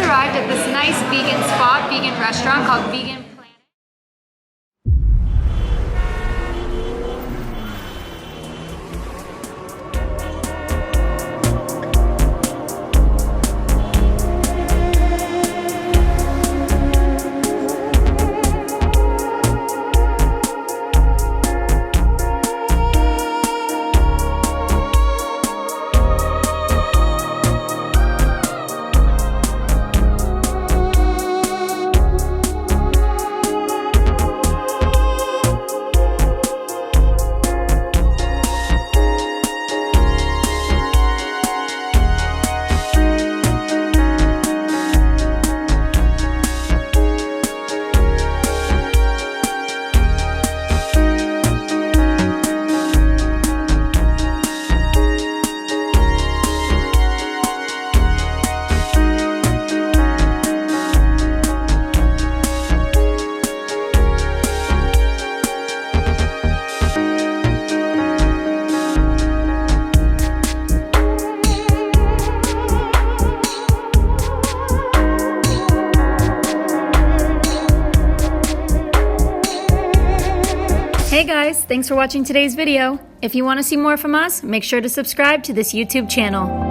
arrived at this nice vegan spot, vegan restaurant called Vegan. Hey guys, thanks for watching today's video. If you want to see more from us, make sure to subscribe to this YouTube channel.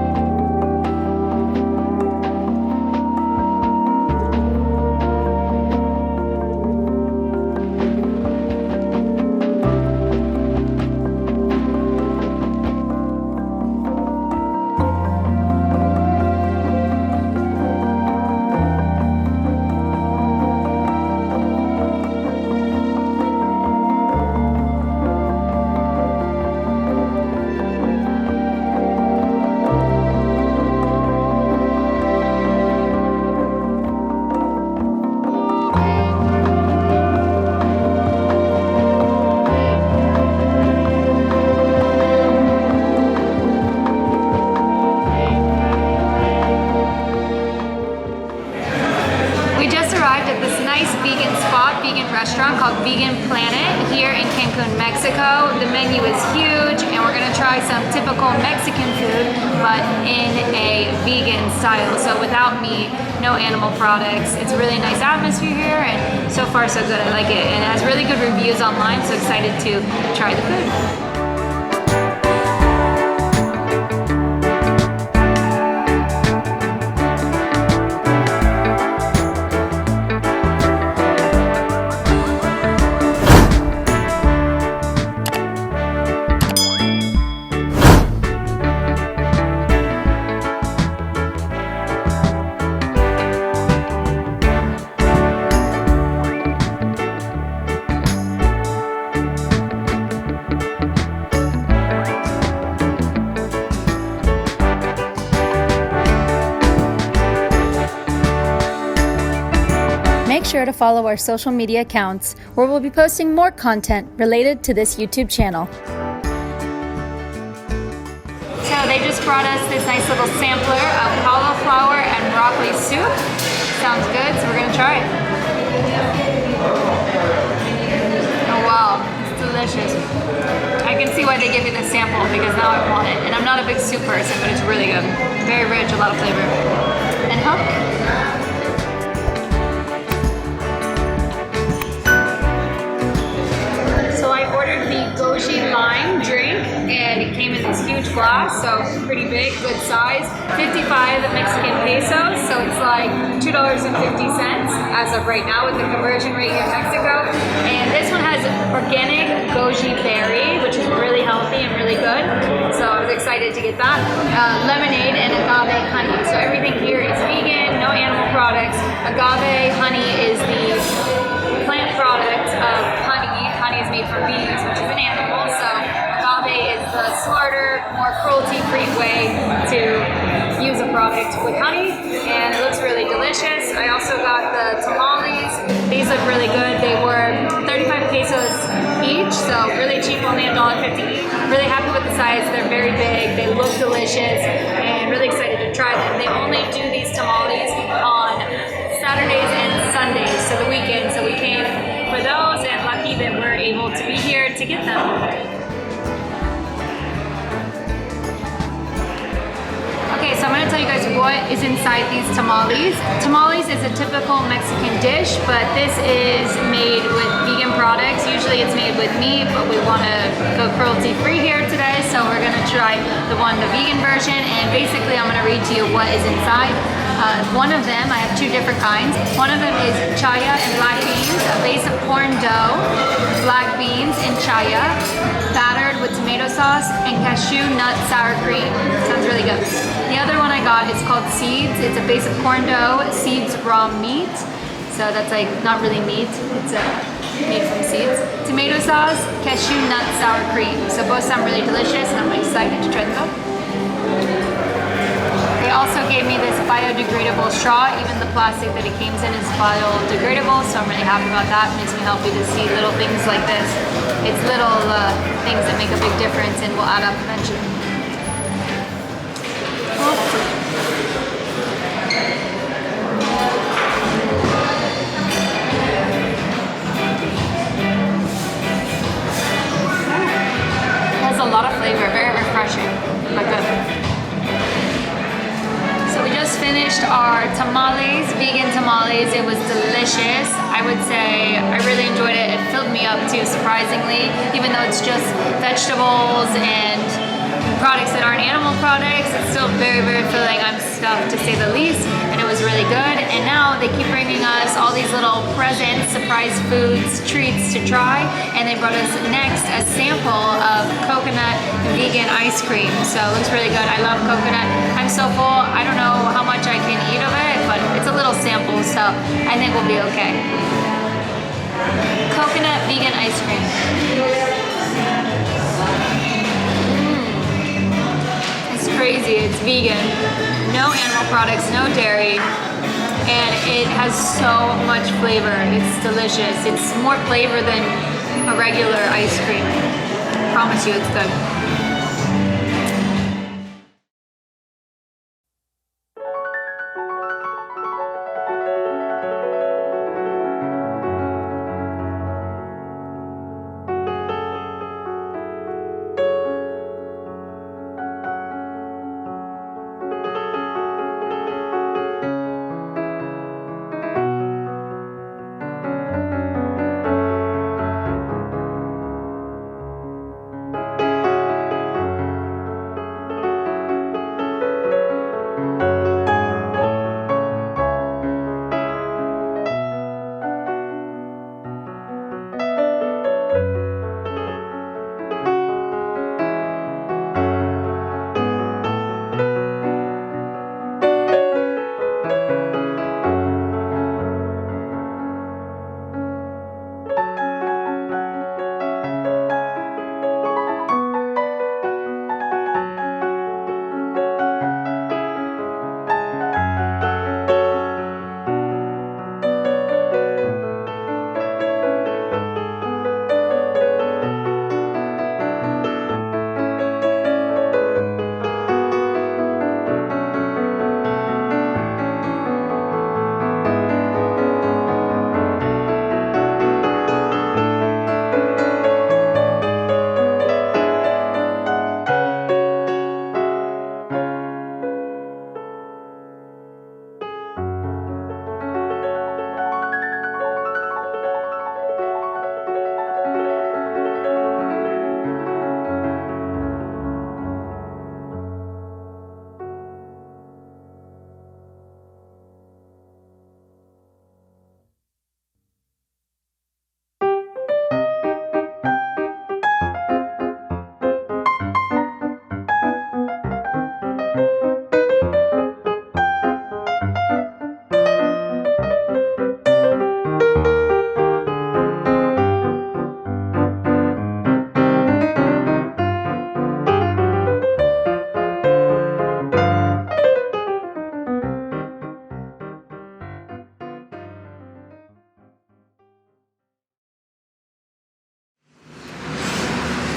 Vegan restaurant called Vegan Planet here in Cancun, Mexico. The menu is huge and we're gonna try some typical Mexican food, but in a vegan style. So without meat, no animal products. It's a really nice atmosphere here and so far so good. I like it and it has really good reviews online, so excited to try the food. Make sure to follow our social media accounts where we'll be posting more content related to this YouTube channel. So they just brought us this nice little sampler of cauliflower and broccoli soup. Sounds good, so we're gonna try it. Oh wow, it's delicious. I can see why they give you the sample because now I want it. And I'm not a big soup person, but it's really good. Very rich, a lot of flavor. And healthy. Lime drink, and it came in this huge glass, so pretty big, good size, 55 Mexican pesos, so it's like $2.50 as of right now with the conversion rate here in Mexico. And this one has organic goji berry, which is really healthy and really good, so I was excited to get that. Lemonade and agave honey, so everything here is vegan, no animal products. Agave honey is the plant product of honey. Honey is made from bees, which is an animal, so agave is the smarter, more cruelty-free way to use a product with honey, and it looks really delicious. I also got the tamales. These look really good. They were 35 pesos each, so really cheap, only $1.50 each. Really happy with the size. They're very big. They look delicious, and really excited to try them. They only do these tamales on Saturdays and Sundays, so the weekend. So we came for those, and lucky that we're able to be here to get them. Okay, so I'm going to tell you guys what is inside these tamales. Tamales is a typical Mexican dish, but this is made with vegan products. Usually it's made with meat, but we want to go cruelty-free here today, so we're gonna try the vegan version, and basically I'm gonna read to you what is inside. One of them, I have two different kinds. One of them is chaya and black beans, a base of corn dough, black beans and chaya, battered with tomato sauce and cashew nut sour cream. Sounds really good. The other one I got is called seeds. It's a base of corn dough, seeds, raw meat. So that's like not really meat, it's made from seeds. Tomato sauce, cashew nut sour cream. So both sound really delicious and I'm excited to try them out. They also gave me this biodegradable straw. Even the plastic that it comes in is biodegradable, so I'm really happy about that. It makes me happy to see little things like this. It's little things that make a big difference and will add up eventually. It has a lot of flavor, very refreshing, but good. We just finished our tamales, vegan tamales. It was delicious. I would say I really enjoyed it. It filled me up too, surprisingly, even though it's just vegetables and products that aren't animal products. It's still very, very filling. I'm stuffed to say the least, and it was really good. And now they keep bringing us all these little presents, surprise foods, treats to try, and they brought us next a sample of coconut vegan ice cream. So it looks really good. I love coconut. I'm so full. I don't know how much I can eat of it, but it's a little sample, so I think we'll be okay. Coconut vegan ice cream. It's crazy. It's vegan. No animal products, no dairy, and it has so much flavor. It's delicious. It's more flavor than a regular ice cream. I promise you it's good.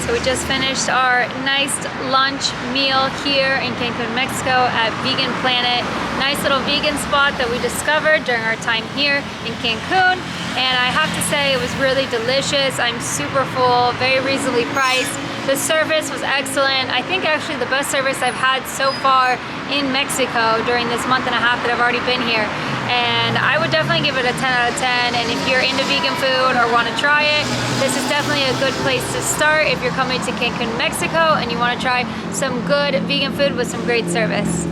So we just finished our nice lunch meal here in Cancun, Mexico at Vegan Planet. Nice little vegan spot that we discovered during our time here in Cancun. And I have to say it was really delicious. I'm super full, very reasonably priced. The service was excellent. I think actually the best service I've had so far in Mexico during this month and a half that I've already been here. And I would definitely give it a 10 out of 10. And if you're into vegan food or want to try it, this is definitely a good place to start if you're coming to Cancun, Mexico, and you want to try some good vegan food with some great service.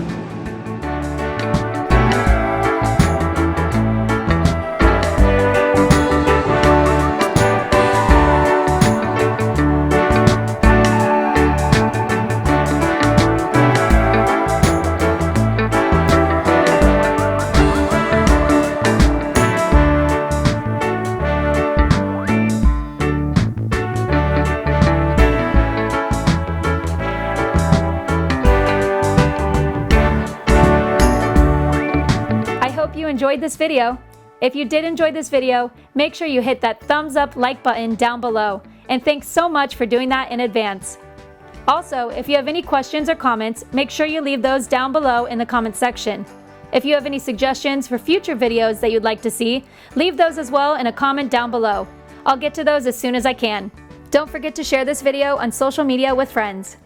You enjoyed this video. If you did enjoy this video, make sure you hit that thumbs up like button down below, and thanks so much for doing that in advance. Also, if you have any questions or comments, make sure you leave those down below in the comment section. If you have any suggestions for future videos that you'd like to see, leave those as well in a comment down below. I'll get to those as soon as I can. Don't forget to share this video on social media with friends.